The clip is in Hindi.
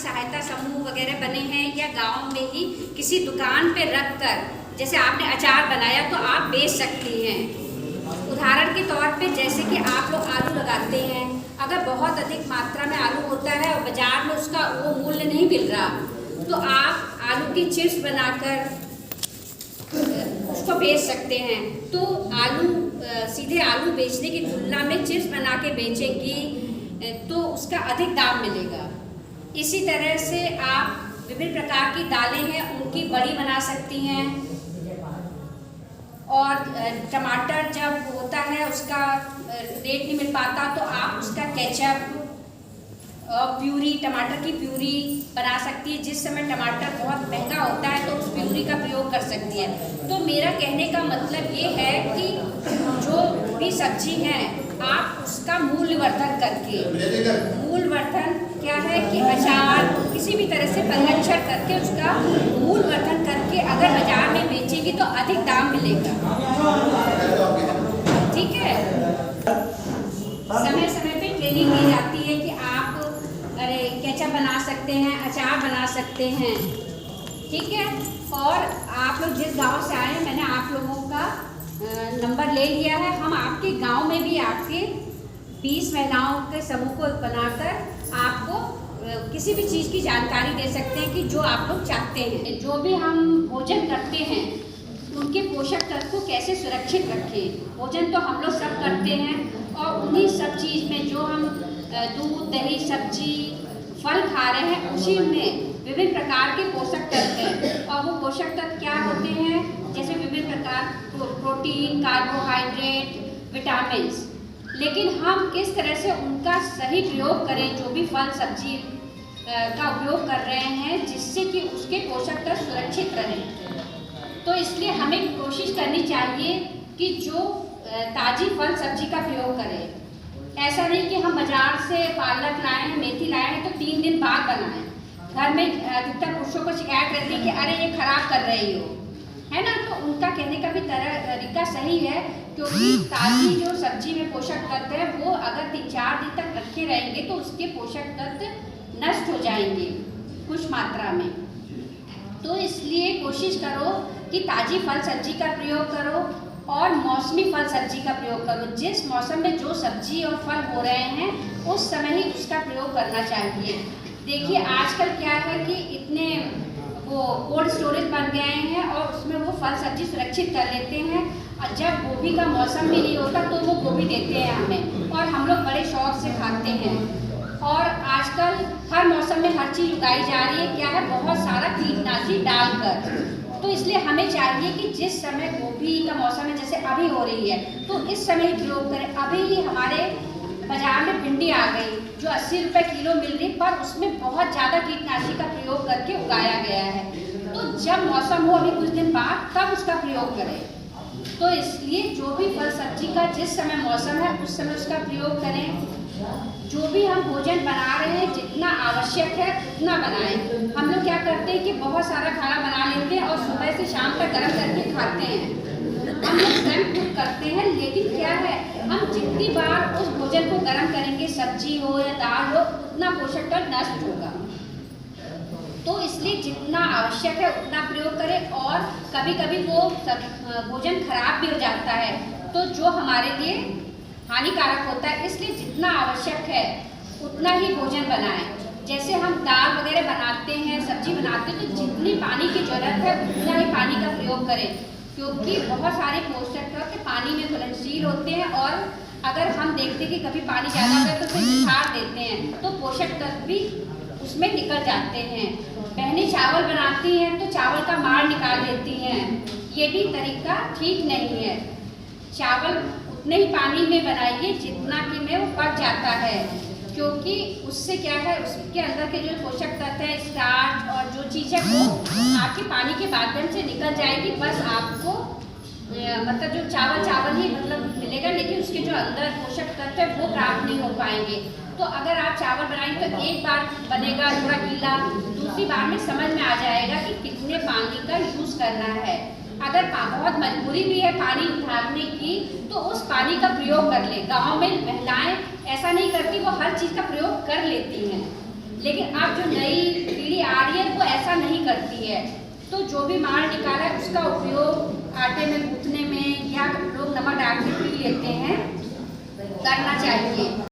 सहायता समूह वगैरह बने हैं या गांव में ही किसी दुकान पे रख कर, जैसे आपने अचार बनाया तो आप बेच सकती हैं। उदाहरण के तौर पे जैसे कि आप लोग आलू लगाते हैं, अगर बहुत अधिक मात्रा में आलू होता है और बाज़ार में उसका वो मूल्य नहीं मिल रहा, तो आप आलू की चिप्स बनाकर उसको बेच सकते हैं। तो सीधे आलू बेचने की तुलना में चिप्स बना के बेचेंगी तो उसका अधिक दाम मिलेगा। इसी तरह से आप विभिन्न प्रकार की दालें हैं उनकी बड़ी बना सकती हैं। और टमाटर जब होता है उसका रेट नहीं मिल पाता तो आप उसका केचप और प्यूरी, टमाटर की प्यूरी बना सकती है। जिस समय टमाटर बहुत महंगा होता है तो उस प्यूरी का प्रयोग कर सकती है। तो मेरा कहने का मतलब ये है कि जो भी सब्जी है आप उसका मूल्यवर्धन करके, मूल्यवर्धन क्या है कि अचार किसी भी तरह से संरक्षण करके उसका मूल्यवर्धन करके अगर बाजार में बेचेगी तो अधिक दाम मिलेगा। ठीक है, समय समय पे ट्रेनिंग दी जाती है कि आप केचप बना सकते हैं, अचार बना सकते हैं। ठीक है, और आप लोग जिस गांव से आए हैं मैंने आप लोगों का नंबर ले लिया है। हम आपके गांव में भी आपके 20 महिलाओं के समूह को बनाकर आपको किसी भी चीज़ की जानकारी दे सकते हैं कि जो आप लोग चाहते हैं। जो भी हम भोजन करते हैं उनके पोषक तत्व को कैसे सुरक्षित रखें। भोजन तो हम लोग सब करते हैं और उन्हीं सब चीज़ में जो हम दूध, दही, सब्जी, फल खा रहे हैं उसी में विभिन्न प्रकार के पोषक तत्व हैं। और वो पोषक तत्व क्या होते हैं, जैसे विभिन्न प्रकार प्रोटीन, कार्बोहाइड्रेट, विटामिन्स। लेकिन हम किस तरह से उनका सही प्रयोग करें, जो भी फल सब्जी का उपयोग कर रहे हैं जिससे कि उसके पोषक तत्व सुरक्षित रहें। तो इसलिए हमें कोशिश करनी चाहिए कि जो ताज़ी फल सब्जी का प्रयोग करें। ऐसा नहीं कि हम बाजार से पालक लाए हैं, मेथी लाए हैं तो 3 दिन बाद बनाएं। घर में अधिकतर पुरुषों को शिकायत रहती है कि अरे ये खराब कर रही हो, है ना। तो उनका कहने का भी तरीका सही है, क्योंकि ताज़ी जो सब्जी में पोषक तत्व है वो अगर 3-4 दिन तक रखे रहेंगे तो उसके पोषक तत्व नष्ट हो जाएंगे कुछ मात्रा में। तो इसलिए कोशिश करो कि ताज़ी फल सब्जी का प्रयोग करो और मौसमी फल सब्जी का प्रयोग करो। जिस मौसम में जो सब्जी और फल हो रहे हैं उस समय ही उसका प्रयोग करना चाहिए। देखिए आजकल क्या है कि इतने वो कोल्ड स्टोरेज बन गए हैं और उसमें वो फल सब्जी सुरक्षित कर लेते हैं। और जब गोभी का मौसम भी नहीं होता तो वो गोभी देते हैं हमें और हम लोग बड़े शौक से खाते हैं। और आजकल हर मौसम में हर चीज़ उगाई जा रही है, क्या है, बहुत सारा कीटनाशी डालकर। तो इसलिए हमें चाहिए कि जिस समय गोभी का मौसम है, जैसे अभी हो रही है, तो इस समय ही प्रयोग करें। अभी ही हमारे बाजार में भिंडी आ गई जो 80 रुपये किलो मिल रही, पर उसमें बहुत ज़्यादा कीटनाशी का प्रयोग करके उगाया गया है। तो जब मौसम हो अभी कुछ दिन बाद तब उसका प्रयोग करें। तो इसलिए जो भी फल सब्जी का जिस समय मौसम है उस समय उसका प्रयोग करें। जो भी हम भोजन बना रहे हैं जितना आवश्यक है उतना बनाएं। हम लोग क्या करते हैं कि बहुत सारा खाना बना लेते हैं और सुबह से शाम तक गर्म करके खाते हैं। हम लोग स्वयं कुक करते हैं, लेकिन क्या है, हम जितनी बार उस भोजन को गर्म करेंगे, सब्जी हो या दाल हो, उतना पोषक तत्व नष्ट होगा। तो इसलिए जितना आवश्यक है उतना प्रयोग करें। और कभी कभी वो भोजन खराब भी हो जाता है तो जो हमारे लिए हानिकारक होता है, इसलिए जितना आवश्यक है उतना ही भोजन बनाएं। जैसे हम दाल वगैरह बनाते हैं, सब्जी बनाते हैं, तो जितनी पानी की जरूरत है उतना ही पानी का प्रयोग करें, क्योंकि बहुत सारे पोषक तत्व पानी में घुलनशील होते हैं। और अगर हम देखते हैं कि कभी पानी ज़्यादा है तो फिर निखार देते हैं, तो पोषक तत्व भी उसमें निकल जाते हैं। बहनें चावल बनाती हैं तो चावल का मार निकाल देती हैं, ये भी तरीका ठीक नहीं है। चावल उतने ही पानी में बनाइए जितना कि में वो पक जाता है, क्योंकि उससे क्या है, उसके अंदर के जो पोषक तत्व है, स्टार्च और जो चीज़ें वो आपके पानी के माध्यम से निकल जाएगी। बस आपको मतलब जो चावल ही मतलब मिलेगा, लेकिन उसके जो अंदर पोषक तत्व है वो प्राप्त नहीं हो पाएंगे। तो अगर आप चावल बनाएंगे तो एक बार बनेगा थोड़ा गीला, दूसरी बार में समझ में आ जाएगा कि कितने पानी का यूज़ करना है। अगर बहुत मजबूरी भी है पानी उठाने की तो उस पानी का प्रयोग कर ले। गाँव में महिलाएं ऐसा नहीं करती, वो हर चीज़ का प्रयोग कर लेती हैं, लेकिन अब जो नई पीढ़ी आ रही है वो ऐसा नहीं करती है। तो जो भी माल निकाला है उसका उपयोग आटे में गूंथने में या लोग नमक डाल के पी लेते हैं, करना चाहिए।